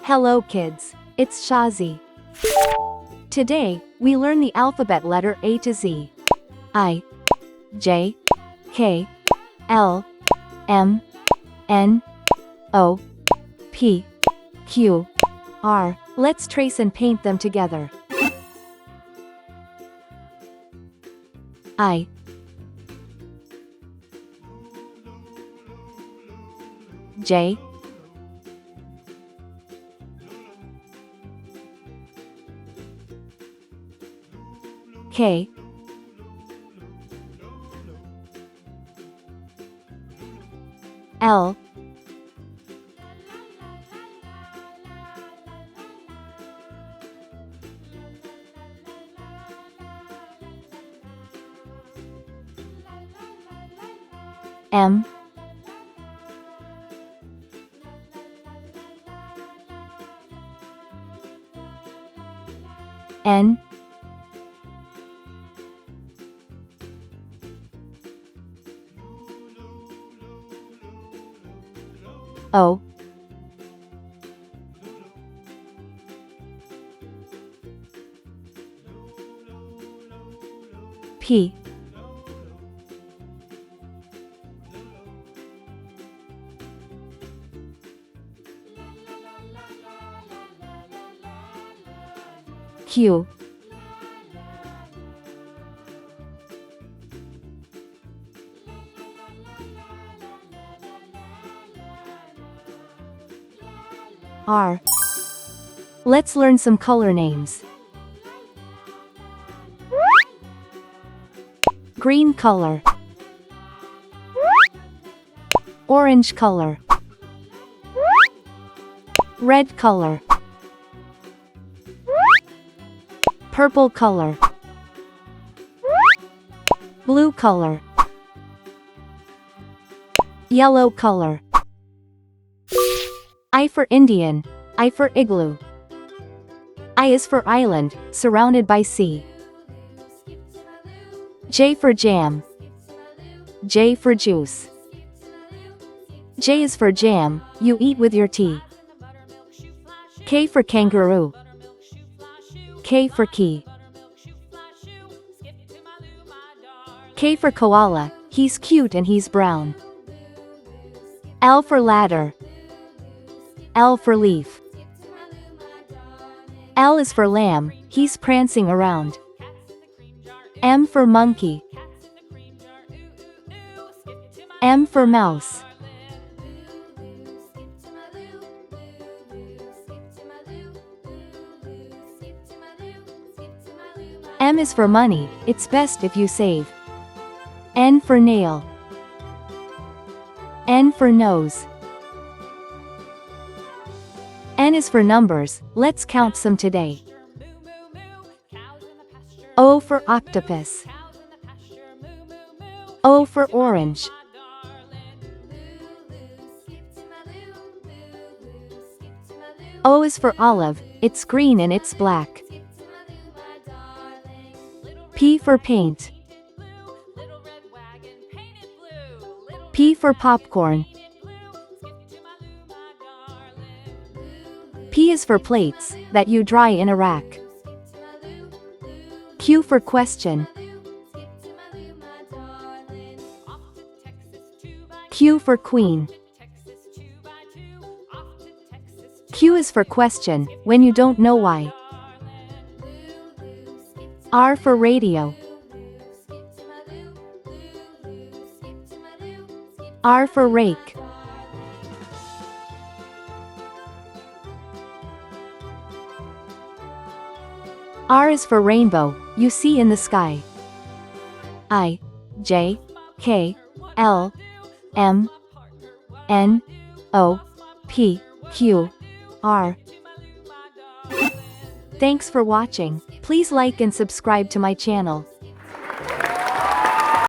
Hello kids, it's Shazi. Today, we learn the alphabet letter A to Z. I, J, K, L, M, N, O, P, Q, R. Let's trace and paint them together. I, J, K, L, M, N, O, P, Q, R. Let's learn some color names. Green color, orange color, red color, purple color, blue color, yellow color. I for Indian, I for igloo. I is for island, surrounded by sea. J for jam, J for juice. J is for jam, you eat with your tea. K for kangaroo, K for key. K for koala, he's cute and he's brown. L for ladder, L for leaf. L is for lamb, he's prancing around. M for monkey, M for mouse. M is for money, it's best if you save. N for nail, N for nose. N is for numbers, let's count some today. O for octopus, O for orange. O is for olive, it's green and it's black. P for paint, P for popcorn. P is for plates, that you dry in a rack. Q for question, Q for queen. Q is for question, when you don't know why. R for radio, R for rake. R is for rainbow, you see in the sky. I, J, K, L, M, N, O, P, Q, R. Thanks for watching. Please like and subscribe to my channel.